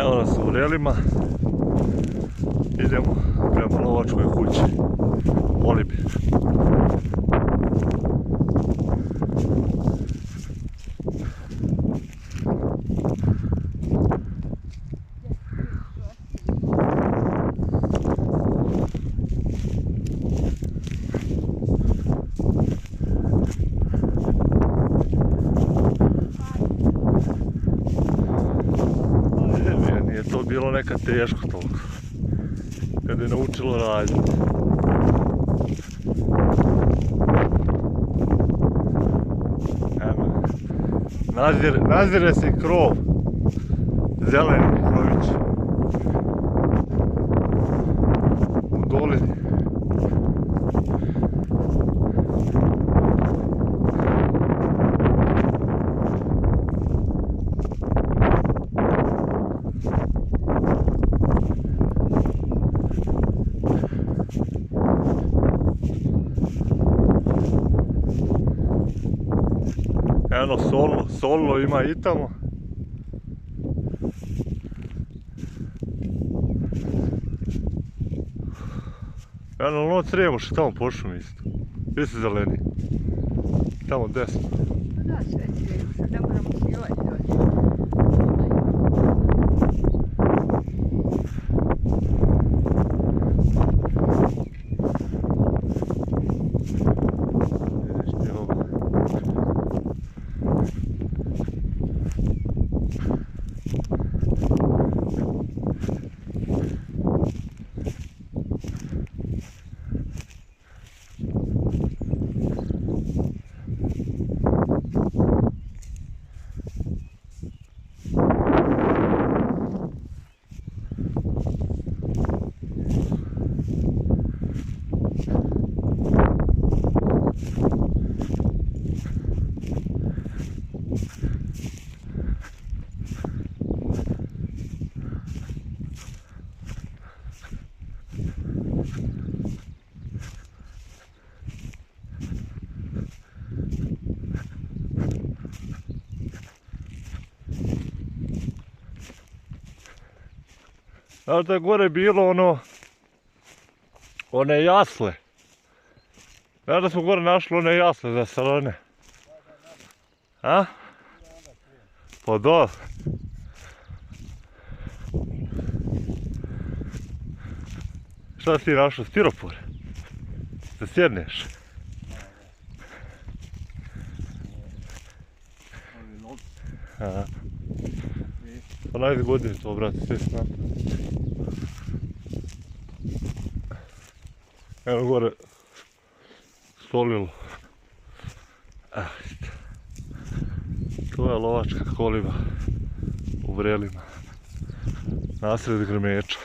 Evo nas u Vrelima. Idemo prema lovačkoj kući. Olibir. Nije to bilo nekad teško toliko. Kad je naučilo raditi. Evo. Nazire se krov. Zeleni krović. U dolini. Eno, solno ima i tamo. Eno, ono Cremoš, tamo po šumi isto. Gdje se zeleni? Tamo desno. Da, sve Cremoš, sad ne moramo silati doći. Znaš da je gore bilo one jasle. Znaš da smo gore našli one jasle za salone. A? Pa da. Šta si ti našao? Stiropor? Da sjedneš? Aha. Pa najzgodnije to, brate, sve si napravio. Evo gore solilo. To je lovačka koliba u Vrelima. Nasred Grmeča.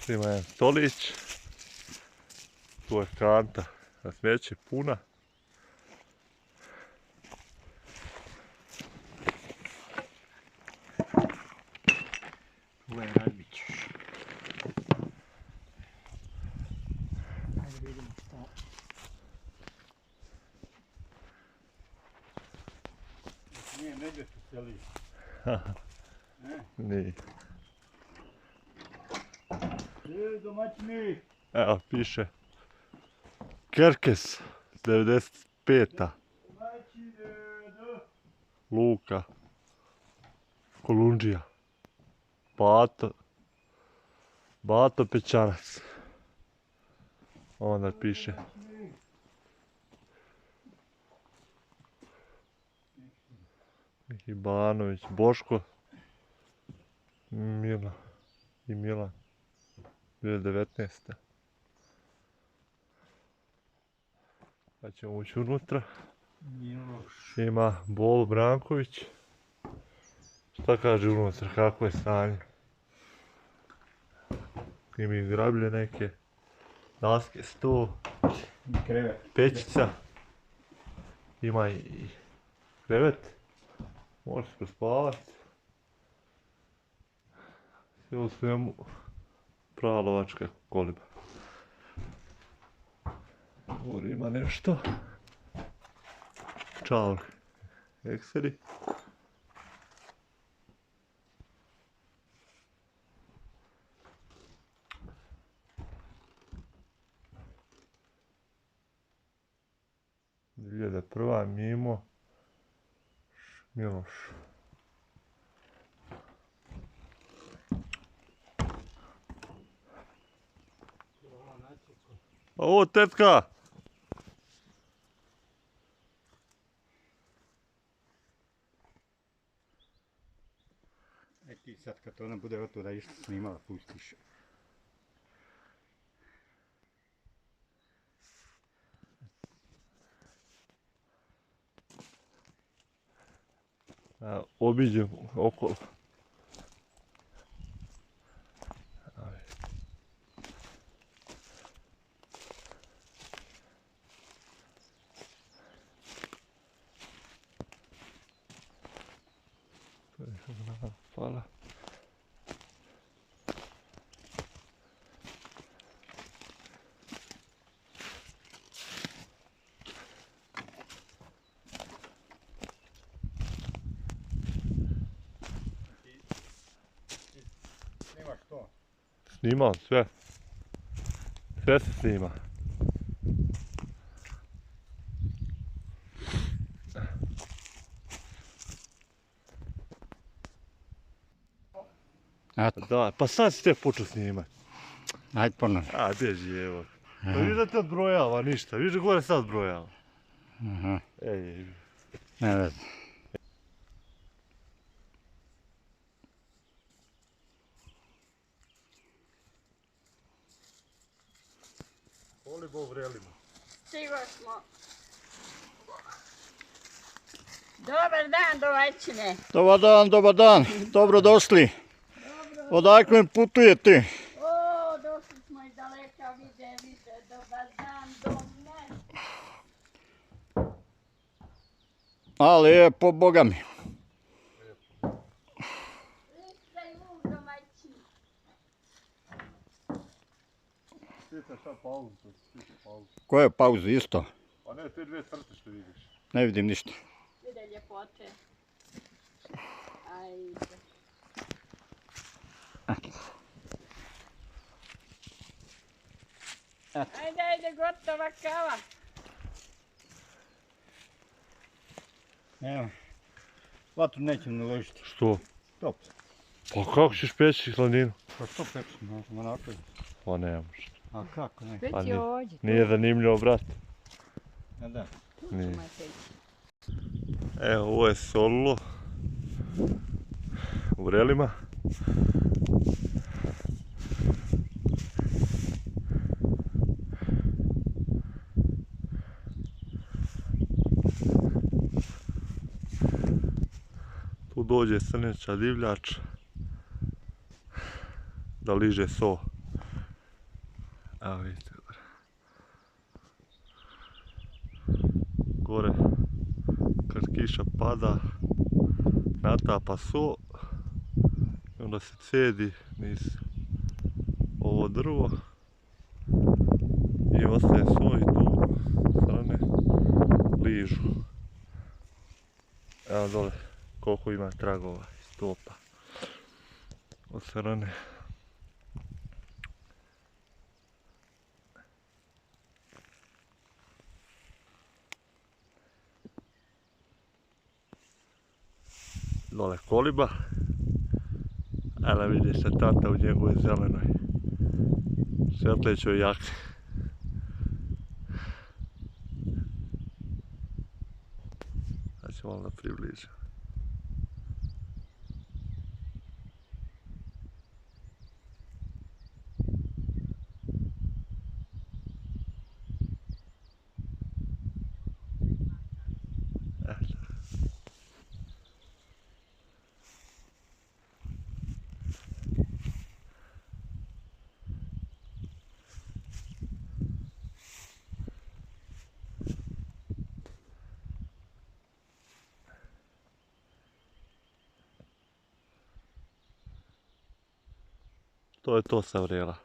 Ima jedan stolić, tu je kanta za smeće puna. Tu je Radbić. Ajde vidimo šta. Nije medvjed u seli. Nije. Domaćini! Evo piše Kerkes 95. Luka Kolundžija Bato Pećanac. Onda piše Ibanović, Boško, Mila i Milan. 2019. Pa ćemo ući unutra. Nije loš. Ima Bolu Branković. Šta kaže unutra, kako je stanje? Ima i grablje neke. Daske, sto, I krevet. pećica. Ima i krevet. Može se prespavati. Sve u svemu prava lovačka koliba. Ovdje ima nešto. Čaur. Ekseri. Prva Mimo Miloš. O, tetka! E ti sad kad ona bude oto da išto snimala, pustiš. Obiđem okolo. Hvala. Snimaš to? Snimam sve. Sve se snima. Da, pa sad si te počeo snimat. Ajde ponovno. A, bježi, evo. Pa vidiš da te odbrojava ništa, vidiš da gore sad brojava. Aha, Ej, ne vezi. koliba u vrelima. Stigli smo. Dobar dan, domaćine. Dobar dan, dobrodošli. Odakle putujete? O, došli smo iz daleka, vide, dobar dan, do mene. A lijepo, boga mi. Lista i luk, domaćin. Sjeta šta pauzu, sjeta pauzu. Koja je pauza isto? Pa ne, te dvije crte što vidiš. Ne vidim ništa. Vide ljepote. Ajde. Ajde, gotova kava. Evo, vatru nećemo naložiti. Što? Top. Pa kako ćeš peći hladinu? Pa što pečemo, onako je. Pa ne možeš. A kako ne? Već Pa je ovdje. Nije zanimljivo, brat. Ja da. Nije. Evo, ovo je Sollo. U vrelima. Tu dođe srneća divljač da liže so. Evo vidite gore kad kiša pada natapa so i onda se cedi niz ovo drvo i ostaje so i tu strane ližu. Evo dole koliko ima tragova i stopa od strane. Dole koliba, ali vidi se tata u njegovoj zelenoj svetlećoj jakni. Sad ću malo da približim. To je to sa vrela.